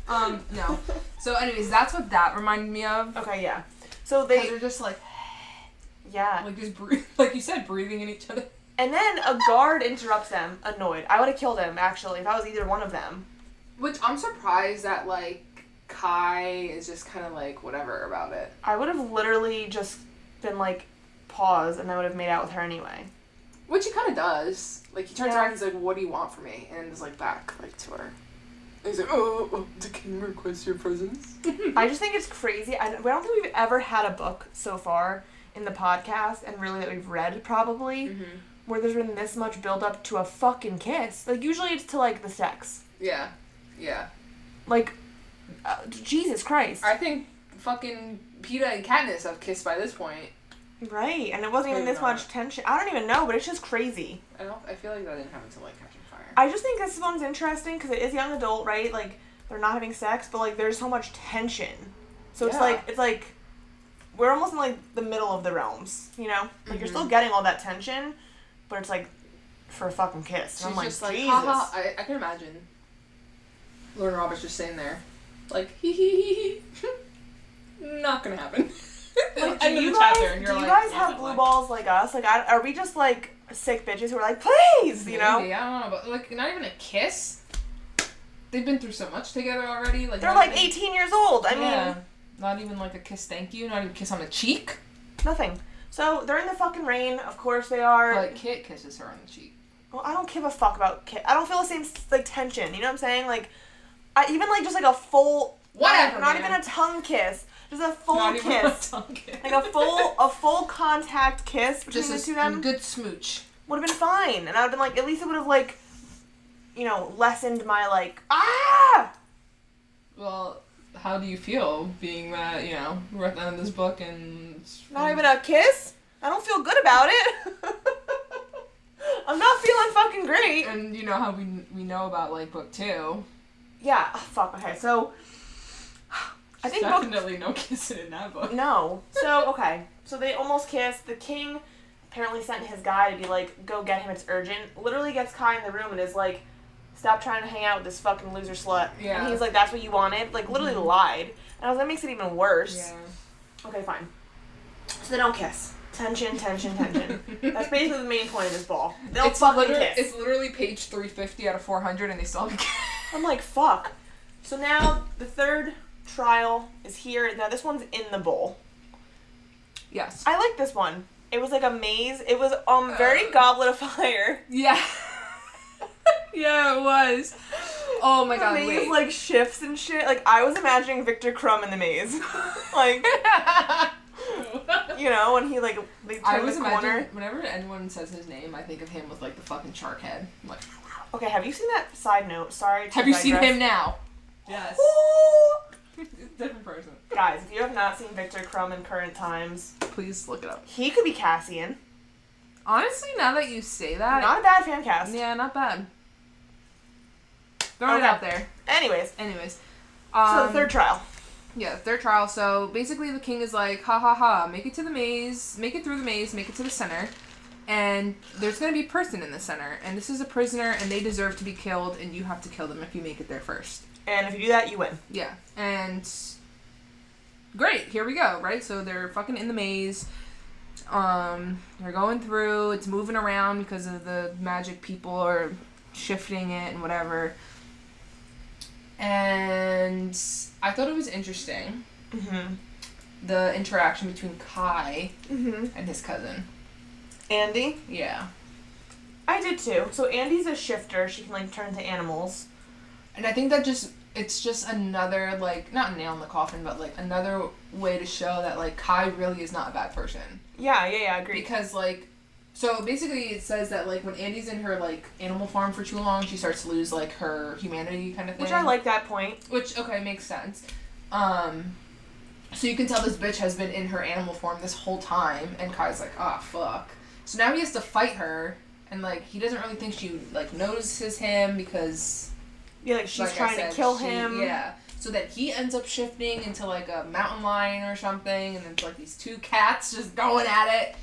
No. So anyways, that's what that reminded me of. Okay, yeah. So they're just like... Yeah. Like just like you said, breathing in each other. And then a guard interrupts them, annoyed. I would have killed him, actually, if I was either one of them. Which, I'm surprised that, like, Kai is just kind of, like, whatever about it. I would have literally just been, like, pause, and I would have made out with her anyway. Which he kind of does. Like, he turns around and he's like, what do you want from me? And is, like, back, like, to her. And he's like, oh, the king requests your presence. I just think it's crazy. I don't think we've ever had a book so far in the podcast, and really that we've read, probably, where there's been this much build-up to a fucking kiss. Like, usually it's to, like, the sex. Yeah. Yeah. Like, Jesus Christ. I think fucking Peeta and Katniss have kissed by this point. Right, and it wasn't even this much tension. I don't even know, but it's just crazy. I feel like that didn't happen until, like, Catching Fire. I just think this one's interesting, because it is young adult, right? Like, they're not having sex, but, like, there's so much tension. So it's like, we're almost in, like, the middle of the realms, you know? Like, you're still getting all that tension, but it's, like, for a fucking kiss. She's I'm like, just like, Jesus. haha. I can imagine Lauren Roberts just sitting there, like, hee hee hee hee. Not gonna happen. Like, do you guys have blue balls like us? Like, are we just, like, sick bitches who are like, please, you know? Maybe, I don't know, but, like, not even a kiss? They've been through so much together already. Like, they're, like, 18 years old. I mean... Not even, like, a kiss thank you? Not even a kiss on the cheek? Nothing. So, they're in the fucking rain. Of course they are. But Kit kisses her on the cheek. Well, I don't give a fuck about Kit. I don't feel the same, like, tension. You know what I'm saying? Like, even, like, just, like, a full... Whatever, Not even a tongue kiss. Just a full not kiss. Even a tongue kiss. Like, a full contact kiss between the two of them. Good smooch. Would have been fine. And I would have been like, at least it would have, like, you know, lessened my, like, ah! Well... How do you feel being that, you know, we're at the end of this book and... Not even a kiss? I don't feel good about it. I'm not feeling fucking great. And you know how we know about, like, book 2. Yeah. Oh, fuck. Okay, so... I think definitely no kissing in that book. No. So, okay. So they almost kiss. The king apparently sent his guy to be like, go get him, it's urgent. Literally gets Kai in the room and is like... Stop trying to hang out with this fucking loser slut. Yeah. And he's like, that's what you wanted? Like, literally lied. And I was like, that makes it even worse. Yeah. Okay, fine. So they don't kiss. Tension, tension, tension. That's basically the main point of this ball. They don't fucking kiss. It's literally page 350 out of 400 and they still haven't kissed. I'm like, fuck. So now, the third trial is here. Now, this one's in the bowl. Yes. I like this one. It was like a maze. It was very Goblet of Fire. Yeah. Yeah, it was. Oh my god, the maze, like, shifts and shit. Like, I was imagining Victor Crumb in the maze. Like, you know, when he, like, they turn the corner. Whenever anyone says his name, I think of him with, like, the fucking shark head. I'm like, okay, have you seen that side note? Sorry to have you seen him now? Yes. Different person. Guys, if you have not seen Victor Crumb in Current Times, please look it up. He could be Cassian. Honestly, now that you say that, not a bad fan cast. Yeah, not bad. Throwing it out there. Anyways. So the third trial. Yeah, third trial. So basically the king is like, ha ha ha, make it to the maze, make it through the maze, make it to the center. And there's going to be a person in the center. And this is a prisoner, and they deserve to be killed, and you have to kill them if you make it there first. And if you do that, you win. Yeah. And great, here we go, right? So they're fucking in the maze. They're going through, it's moving around because of the magic people are shifting it and whatever. And I thought it was interesting. Mm-hmm. The interaction between Kai and his cousin. Andy? Yeah. I did too. So Andy's a shifter. She can, turn into animals. And I think that it's just another, not nail in the coffin, but, another way to show that, Kai really is not a bad person. Yeah, I agree. Because, so basically it says that, when Andy's in her, animal form for too long, she starts to lose, her humanity kind of thing. Which I like that point. Which, okay, makes sense. So you can tell this bitch has been in her animal form this whole time, and Kai's like, ah, fuck. So now he has to fight her, and, he doesn't really think she, notices him because... Yeah, she's trying to kill him. Yeah. So that he ends up shifting into, a mountain lion or something, and then it's, these two cats just going at it.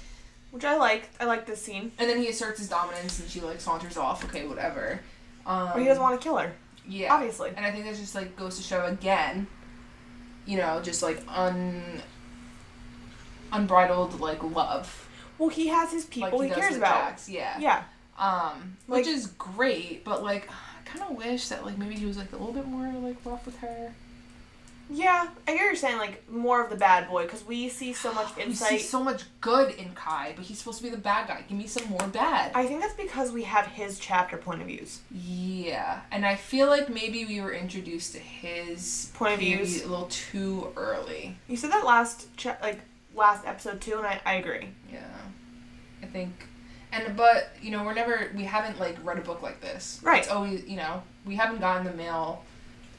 Which I like. I like this scene. And then he asserts his dominance, and she, saunters off. Okay, whatever. But he doesn't want to kill her. Yeah. Obviously. And I think that just, goes to show again, just, unbridled, love. Well, he has his people he cares about. Jax. Yeah. Yeah. Which is great, but, I kind of wish that, maybe he was, a little bit more, rough with her. Yeah, I get what you're saying, more of the bad boy, because we see so much insight. We see so much good in Kai, but he's supposed to be the bad guy. Give me some more bad. I think that's because we have his chapter point of views. Yeah, and I feel like maybe we were introduced to his point of views a little too early. You said that last episode too, and I agree. Yeah, I think, but we haven't read a book like this. Right. It's always we haven't gotten the male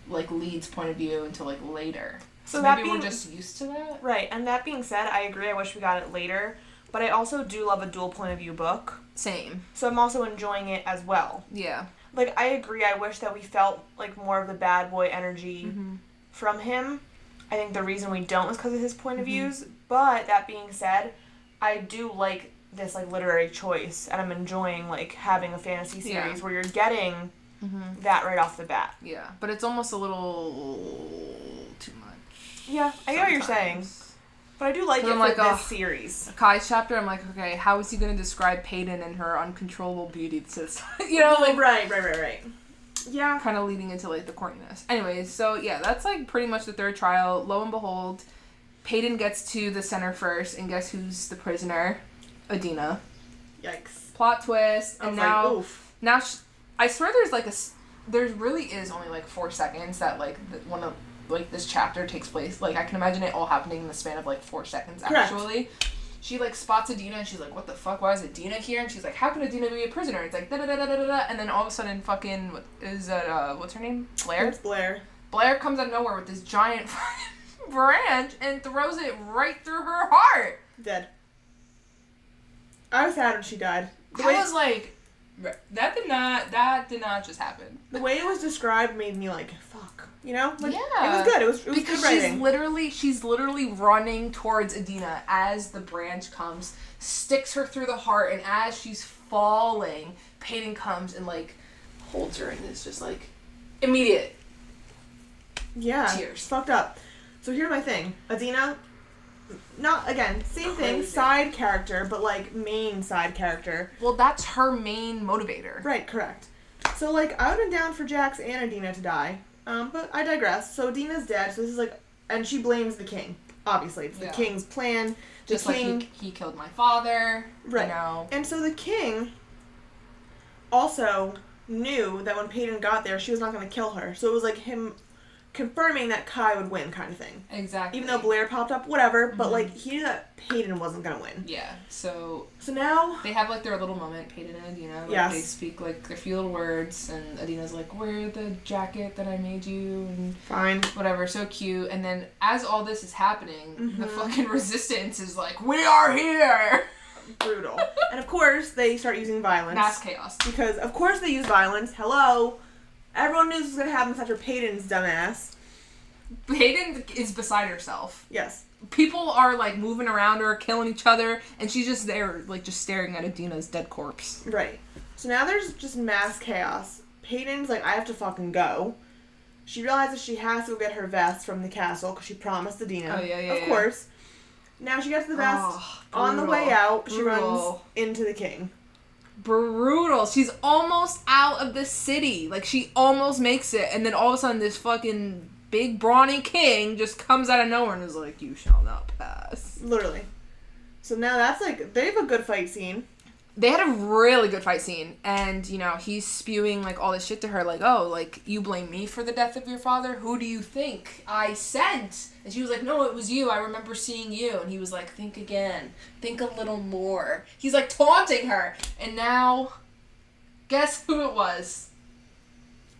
lead's point of view until later. So maybe we're just used to that. Right, and that being said, I agree. I wish we got it later, but I also do love a dual point of view book. Same. So I'm also enjoying it as well. Yeah. I agree. I wish that we felt more of the bad boy energy from him. I think the reason we don't is because of his point of views. But that being said, I do like this literary choice, and I'm enjoying having a fantasy series where you're getting that right off the bat. Yeah, but it's almost a little too much. Yeah, I get what you're saying. But I do like it for this series. Kai's chapter, I'm like, okay, how is he going to describe Peyton and her uncontrollable beauty? Right. Yeah. Kind of leading into, the corniness. Anyways, so, yeah, that's, pretty much the third trial. Lo and behold, Peyton gets to the center first, and guess who's the prisoner? Adina. Yikes. Plot twist. And now... oof. Now... I swear there really is only 4 seconds that one of this chapter takes place. I can imagine it all happening in the span of 4 seconds. Correct. Actually, she spots Adina and she's like, "What the fuck? Why is Adina here?" And she's like, "How can Adina be a prisoner?" It's da da da da da da. And then all of a sudden, fucking what's her name? Blair. It's Blair. Blair comes out of nowhere with this giant branch and throws it right through her heart. Dead. I was sad when she died. I was like. That did not just happen. The way it was described made me fuck. Yeah. It was good. It was because good writing. she's literally running towards Adina as the branch comes, sticks her through the heart, and as she's falling, Peyton comes and holds her, and it's just immediate. Yeah. Tears. Fucked up. So here's my thing. Adina, not, again, same thing, side character, but, main side character. Well, that's her main motivator. Right, correct. So, I would have been down for Jax and Adina to die, but I digress. So, Adina's dead, so this is, and she blames the king, obviously. It's the king's plan. Just he killed my father, right. And so the king also knew that when Peyton got there, she was not going to kill her. So it was, him confirming that Kai would win kind of thing. Exactly. Even though Blair popped up, whatever, but, like, he knew that Peyton wasn't gonna win. Yeah, so now... They have, like, their little moment, Peyton and Adina. Like, yes. They speak, like, their few little words, and Adina's like, wear the jacket that I made you, and... Fine. Whatever, so cute. And then, as all this is happening, the fucking resistance is like, we are here! Brutal. And, of course, they start using violence. Mass chaos. Because, of course, they use violence. Hello? Everyone knew this was gonna happen except for Peyton's dumbass. Peyton is beside herself. Yes. People are, like, moving around her, killing each other, and she's just there, like, just staring at Adina's dead corpse. Right. So now there's just mass chaos. Peyton's like, I have to fucking go. She realizes she has to go get her vest from the castle, because she promised Adina. Oh, yeah, Of course. Now she gets the vest. On the way out, she runs into the king. Brutal. She's almost out of the city. Like, she almost makes it, and then all of a sudden this fucking big brawny king just comes out of nowhere and is like, you shall not pass. Literally. So now that's like, they have a good fight scene. They had a really good fight scene, and, you know, he's spewing, like, all this shit to her, like, oh, like, you blame me for the death of your father? Who do you think I sent? And she was like, no, it was you. I remember seeing you. And he was like, think again. Think a little more. He's, like, taunting her. And now, guess who it was?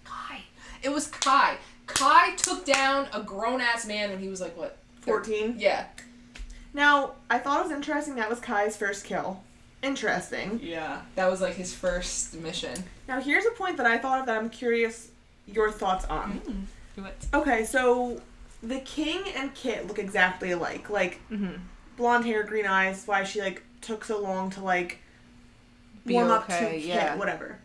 Kai. It was Kai. Kai took down a grown-ass man when he was, like, what? 14? Yeah. Now, I thought it was interesting that was Kai's first kill. Interesting. Yeah. That was, like, his first mission. Now, here's a point that I thought of that I'm curious your thoughts on. What? Okay, so the king and Kit look exactly alike. Like, blonde hair, green eyes, why she, like, took so long to, like, warm up to Kit, whatever.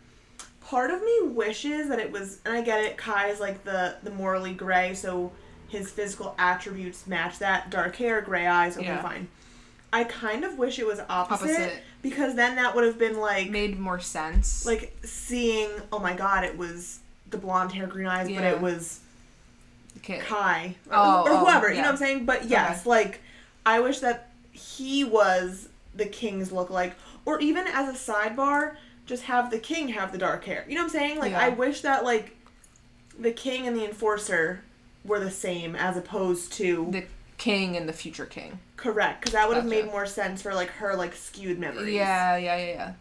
Part of me wishes that it was, and I get it, Kai is, like, the morally gray, so his physical attributes match that. Dark hair, gray eyes, okay, fine. I kind of wish it was opposite. Because then that would have been, like... Made more sense. Like, seeing, oh my god, it was the blonde hair, green eyes, but it was Kai. Or whoever, you know what I'm saying? But yes, like, I wish that he was the king's look-alike. Or even as a sidebar, just have the king have the dark hair. You know what I'm saying? Like, I wish that, like, the king and the enforcer were the same as opposed to... The king and the future king. Correct, because that would have made more sense for, like, her, like, skewed memories. Yeah.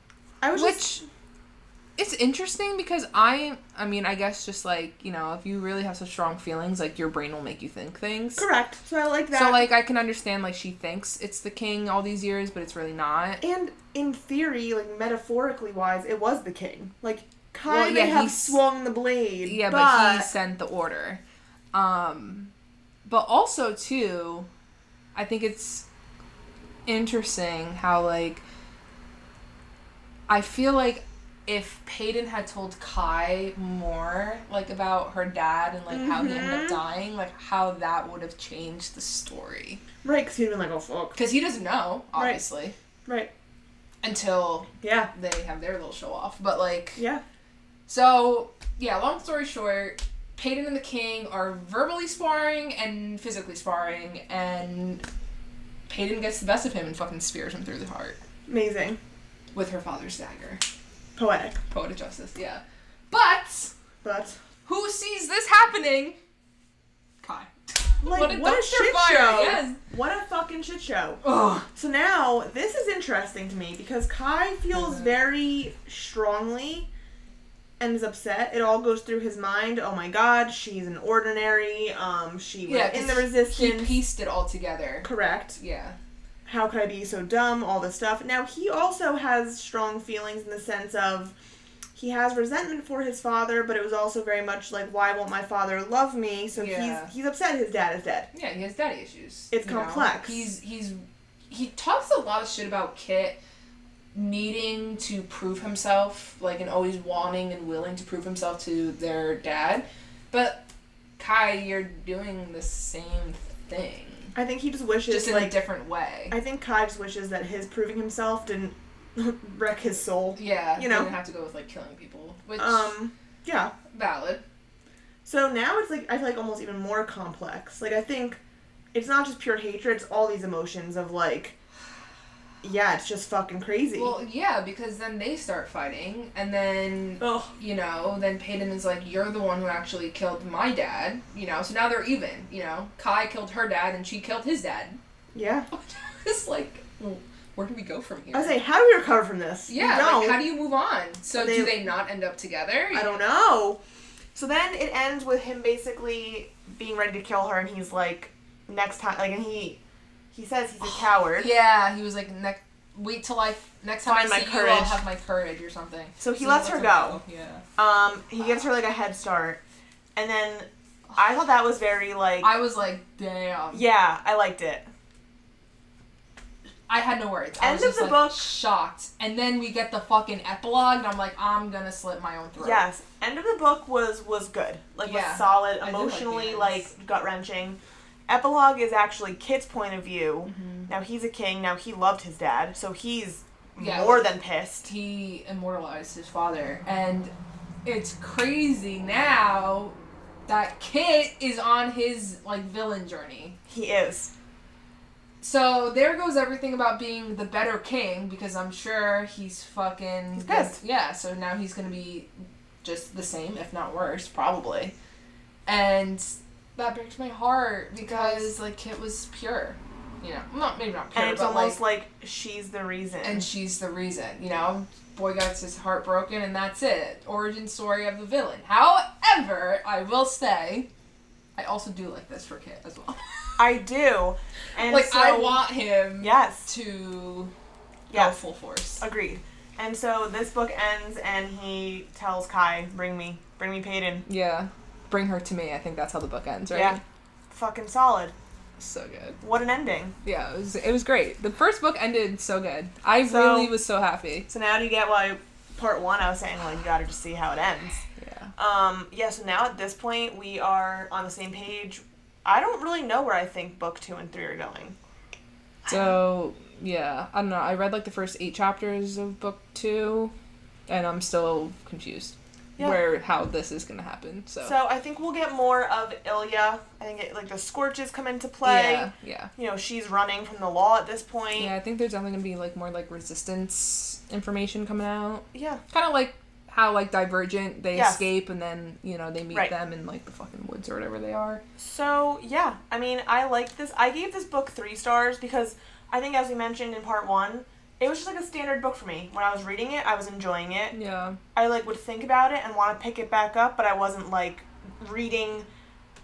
It's interesting because I mean, I guess just, like, you know, if you really have such strong feelings, like, your brain will make you think things. Correct. So I like that. So, like, I can understand, like, she thinks it's the king all these years, but it's really not. And in theory, like, metaphorically wise, it was the king. Like, Kai may have swung the blade. Yeah, but he sent the order. But also, too, I think it's interesting how, like, I feel like if Peyton had told Kai more, like, about her dad and, like, how he ended up dying, like, how that would have changed the story. Right, because he'd been like, oh, fuck. Because he doesn't know, obviously. Right. Until they have their little show-off. But, like... Yeah. So, yeah, long story short... Peyton and the king are verbally sparring and physically sparring, and Peyton gets the best of him and fucking spears him through the heart. Amazing. With her father's dagger. Poetic. Poetic justice, yeah. But who sees this happening? Kai. Like, what a shit show. Yes. What a fucking shit show. Ugh. So now, this is interesting to me, because Kai feels very strongly... and is upset. It all goes through his mind. Oh my god, she's an ordinary. She was in the resistance. He pieced it all together. Correct. Yeah. How could I be so dumb? All this stuff. Now, he also has strong feelings in the sense of he has resentment for his father, but it was also very much like, why won't my father love me? So he's upset his dad is dead. Yeah, he has daddy issues. It's complex. He talks a lot of shit about Kit needing to prove himself, like, and always wanting and willing to prove himself to their dad. But, Kai, you're doing the same thing. I think he just wishes, just in a different way. I think Kai just wishes that his proving himself didn't wreck his soul. Yeah. You know? Didn't have to go with, like, killing people. Which, yeah. Valid. So now it's, like, I feel like almost even more complex. Like, I think it's not just pure hatred, it's all these emotions of, like... yeah, it's just fucking crazy. Well, yeah, because then they start fighting, and then, then Peyton is like, you're the one who actually killed my dad, so now they're even, Kai killed her dad, and she killed his dad. Yeah. It's like, well, where do we go from here? I was like, how do we recover from this? Yeah, like, how do you move on? So do they not end up together? I don't know. So then it ends with him basically being ready to kill her, and he's like, next time, like, and he says he's a coward. Yeah, he was like, wait till next time Find I my see courage. you, I'll have my courage or something. So he lets her go. Yeah. He gives her like a head start, and then I thought that was very like. I was like, damn. Yeah, I liked it. I had no words. I was End of the book. Shocked. And then we get the fucking epilogue, and I'm like, I'm gonna slit my own throat. Yes, end of the book was good. Like, was solid, emotionally, like gut-wrenching. Epilogue is actually Kit's point of view. Mm-hmm. Now he's a king. Now he loved his dad, so he's more than pissed. He immortalized his father, and it's crazy now that Kit is on his like villain journey. He is. So there goes everything about being the better king, because I'm sure he's pissed. Yeah, so now he's gonna be just the same, if not worse, probably. And that breaks my heart, because like Kit was pure. Maybe not pure, and it's but almost like she's the reason. And she's the reason, Boy gets his heart broken, and that's it. Origin story of the villain. However, I will say, I also do like this for Kit as well. I do. And like, so, I want him to go full force. Agreed. And so this book ends, and he tells Kai, bring me Peyton. Yeah. Bring her to me. I think that's how the book ends, right? Yeah. Fucking solid. So good. What an ending. Yeah, it was great. The first book ended so good. I really was so happy. So now do you get why part 1 I was saying, like, you gotta just see how it ends. Yeah. So now at this point we are on the same page. I don't really know where I think book 2 and 3 are going. So, yeah. I don't know. I read, like, the first 8 chapters of book 2, and I'm still confused. Yeah. How this is going to happen, so I think we'll get more of Ilya. I think, the Scorches come into play. Yeah. She's running from the law at this point. Yeah, I think there's definitely going to be, like, more, like, resistance information coming out. Yeah. Kind of like how, like, Divergent, they escape, and then, they meet them in, like, the fucking woods or whatever they are. So, yeah. I mean, I liked this. I gave this book 3 stars because I think, as we mentioned in part 1, it was just, like, a standard book for me. When I was reading it, I was enjoying it. Yeah. I, would think about it and want to pick it back up, but I wasn't, reading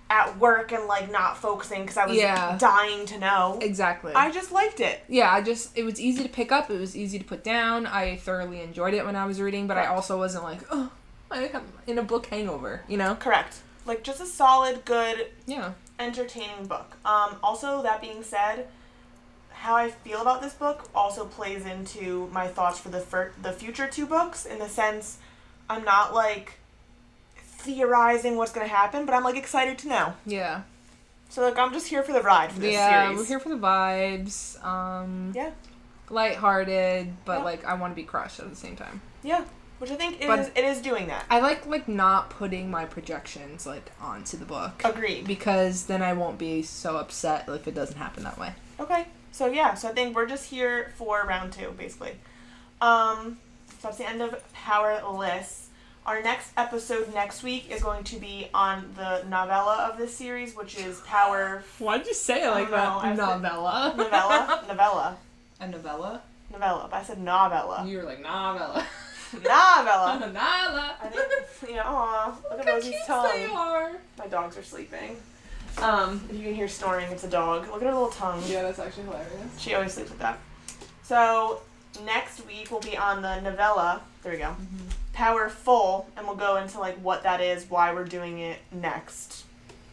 at work and, not focusing because I was dying to know. Exactly. I just liked it. Yeah, it was easy to pick up. It was easy to put down. I thoroughly enjoyed it when I was reading, but I also wasn't like, oh, I have in a book hangover, Correct. Just a solid, good, yeah, entertaining book. Also, that being said, how I feel about this book also plays into my thoughts for the future 2 books, in the sense I'm not, theorizing what's going to happen, but I'm, excited to know. Yeah. So, I'm just here for the ride for this series. Yeah, we're here for the vibes. Yeah. Lighthearted, but, I want to be crushed at the same time. Yeah. Which I think it is doing that. I like not putting my projections, onto the book. Agreed. Because then I won't be so upset if it doesn't happen that way. Okay. So, yeah. So, I think we're just here for round 2, basically. So, that's the end of Powerless. Our next episode next week is going to be on the novella of this series, which is Power... Why'd you say it like that? Novella. Novella. A novella? Novella. But I said novella. You were like, novella. Novella. Novella. I think, aw, look at Rosie's tongue. They are. My dogs are sleeping. If you can hear snoring, it's a dog. Look at her little tongue. Yeah, that's actually hilarious. She always sleeps with that. So, next week we'll be on the novella. There we go. Mm-hmm. Powerful, and we'll go into what that is, why we're doing it next.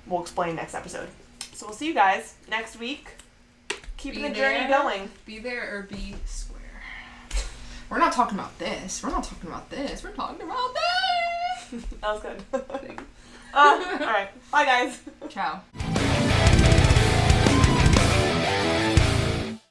We'll explain next episode. So we'll see you guys next week. Keeping the journey going. Be there or be square. We're not talking about this. We're talking about this. That was good. Alright. Bye, guys. Ciao.